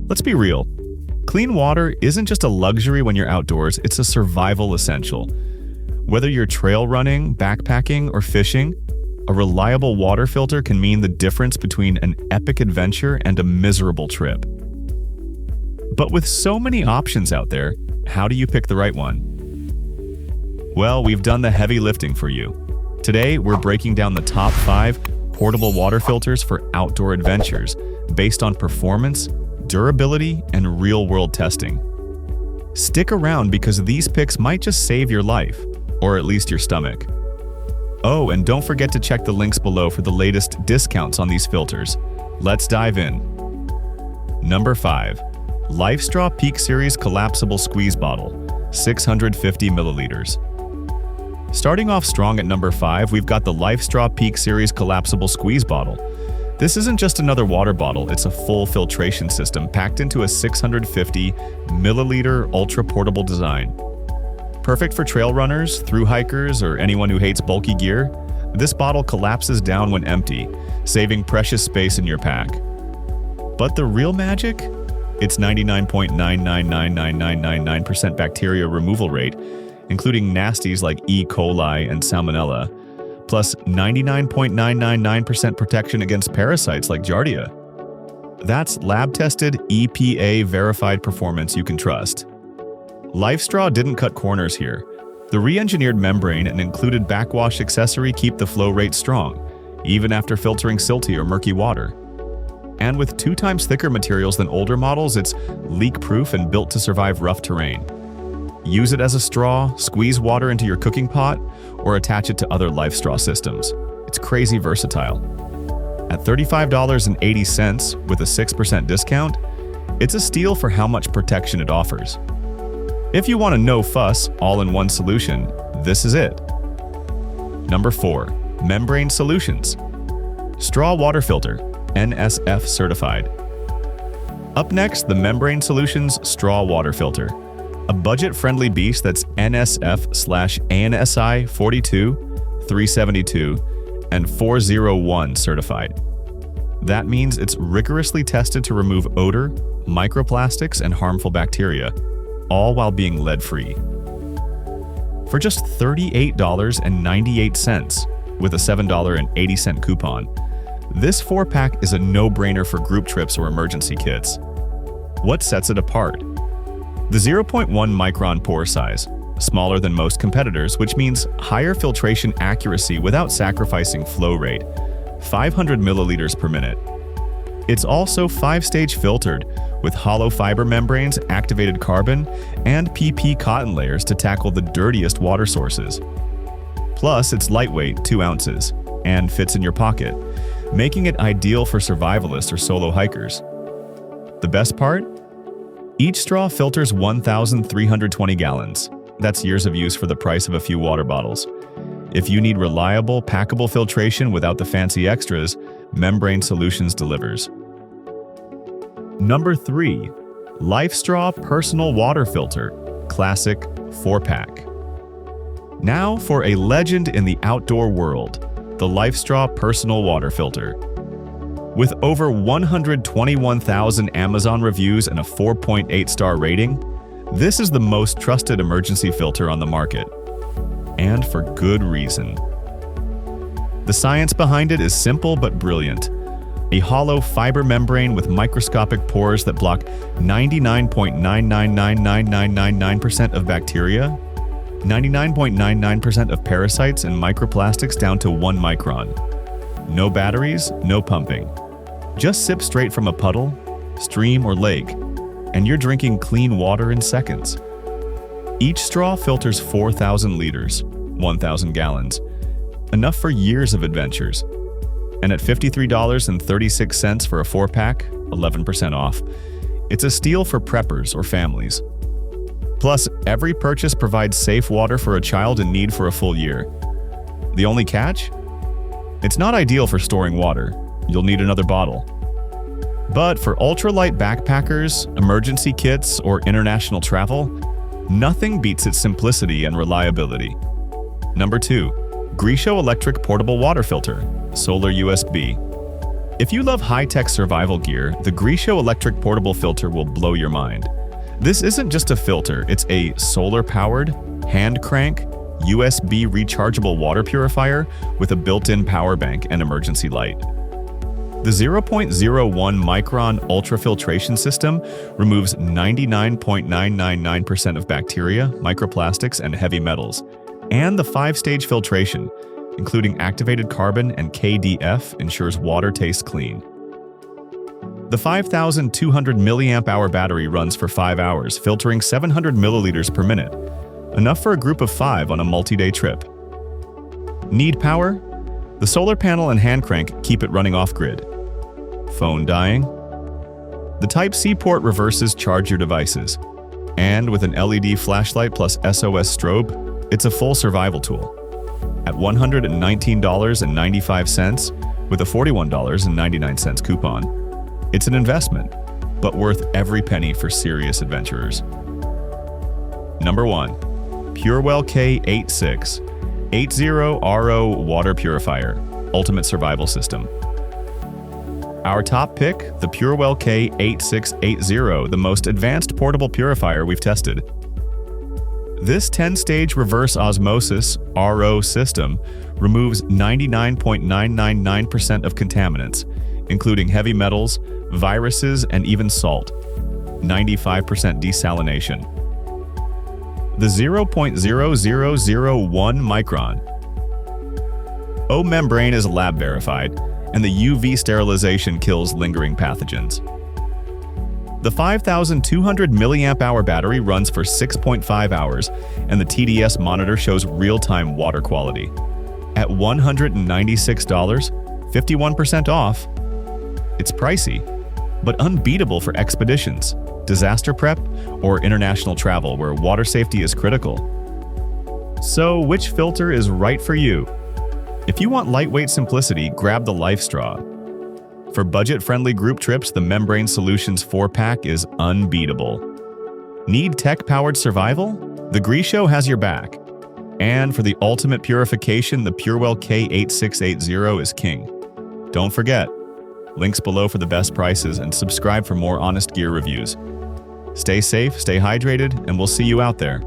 Let's be real. Clean water isn't just a luxury when you're outdoors, it's a survival essential. Whether you're trail running, backpacking, or fishing, a reliable water filter can mean the difference between an epic adventure and a miserable trip. But with so many options out there, how do you pick the right one? Well, we've done the heavy lifting for you. Today, we're breaking down the top 5 portable water filters for outdoor adventures based on performance, durability, and real-world testing. Stick around because these picks might just save your life, or at least your stomach. Oh, and don't forget to check the links below for the latest discounts on these filters. Let's dive in. Number 5. LifeStraw Peak Series Collapsible Squeeze Bottle, 650 milliliters. Starting off strong at number 5, we've got the LifeStraw Peak Series Collapsible Squeeze Bottle. This isn't just another water bottle, it's a full filtration system packed into a 650 milliliter ultra-portable design. Perfect for trail runners, thru hikers, or anyone who hates bulky gear, this bottle collapses down when empty, saving precious space in your pack. But the real magic? Its 99.9999999% bacteria removal rate, including nasties like E. coli and Salmonella, plus 99.999% protection against parasites like Giardia. That's lab-tested, EPA-verified performance you can trust. LifeStraw didn't cut corners here. The re-engineered membrane and included backwash accessory keep the flow rate strong, even after filtering silty or murky water. And with 2 times thicker materials than older models, it's leak-proof and built to survive rough terrain. Use it as a straw, squeeze water into your cooking pot, or attach it to other LifeStraw systems. It's crazy versatile. At $35.80 with a 6% discount, it's a steal for how much protection it offers. If you want a no-fuss, all-in-one solution, this is it. Number 4. Membrane Solutions. Straw Water Filter, NSF certified. Up next, the Membrane Solutions Straw Water Filter. A budget-friendly beast that's NSF/ANSI 42, 372, and 401 certified. That means it's rigorously tested to remove odor, microplastics, and harmful bacteria, all while being lead-free. For just $38.98 with a $7.80 coupon, this 4-pack is a no-brainer for group trips or emergency kits. What sets it apart? The 0.1 micron pore size, smaller than most competitors, which means higher filtration accuracy without sacrificing flow rate, 500 milliliters per minute. It's also 5-stage filtered, with hollow fiber membranes, activated carbon, and PP cotton layers to tackle the dirtiest water sources. Plus, it's lightweight, 2 ounces, and fits in your pocket, making it ideal for survivalists or solo hikers. The best part? Each straw filters 1,320 gallons. That's years of use for the price of a few water bottles. If you need reliable, packable filtration without the fancy extras, Membrane Solutions delivers. Number 3. LifeStraw Personal Water Filter, Classic 4-pack. Now for a legend in the outdoor world, the LifeStraw Personal Water Filter. With over 121,000 Amazon reviews and a 4.8-star rating, this is the most trusted emergency filter on the market. And for good reason. The science behind it is simple but brilliant. A hollow fiber membrane with microscopic pores that block 99.9999999% of bacteria, 99.99% of parasites and microplastics down to 1 micron. No batteries, no pumping. Just sip straight from a puddle, stream, or lake, and you're drinking clean water in seconds. Each straw filters 4,000 liters, 1,000 gallons, enough for years of adventures. And at $53.36 for a 4-pack, 11% off, it's a steal for preppers or families. Plus, every purchase provides safe water for a child in need for a full year. The only catch? It's not ideal for storing water. You'll need another bottle. But for ultralight backpackers, emergency kits, or international travel, nothing beats its simplicity and reliability. Number 2. Greeshow Electric Portable Water Filter, Solar USB. If you love high-tech survival gear, the Greeshow electric portable filter will blow your mind. This isn't just a filter, it's a solar-powered, hand-crank, USB rechargeable water purifier with a built-in power bank and emergency light. The 0.01 micron ultrafiltration system removes 99.999% of bacteria, microplastics, and heavy metals, and the 5-stage filtration, including activated carbon and KDF, ensures water tastes clean. The 5,200 mAh battery runs for 5 hours, filtering 700 milliliters per minute, enough for a group of 5 on a multi-day trip. Need power? The solar panel and hand crank keep it running off-grid. Phone dying? The Type-C port reverses charge your devices. And with an LED flashlight plus SOS strobe, it's a full survival tool. At $119.95 with a $41.99 coupon. It's an investment, but worth every penny for serious adventurers. Number 1. Purewell K8680RO Water Purifier, Ultimate Survival System. Our top pick, the Purewell K8680, the most advanced portable purifier we've tested. This 10-stage reverse osmosis RO system removes 99.999% of contaminants, including heavy metals, viruses, and even salt. 95% desalination. The 0.0001 micron O membrane is lab verified, and the UV sterilization kills lingering pathogens. The 5,200 mAh battery runs for 6.5 hours, and the TDS monitor shows real-time water quality. At $196, 51% off. It's pricey, but unbeatable for expeditions, disaster prep, or international travel where water safety is critical. So, which filter is right for you? If you want lightweight simplicity, grab the LifeStraw. For budget-friendly group trips, the Membrane Solutions 4-pack is unbeatable. Need tech-powered survival? The Greeshow has your back. And for the ultimate purification, the Purewell K8680 is king. Don't forget, links below for the best prices and subscribe for more honest gear reviews. Stay safe, stay hydrated, and we'll see you out there.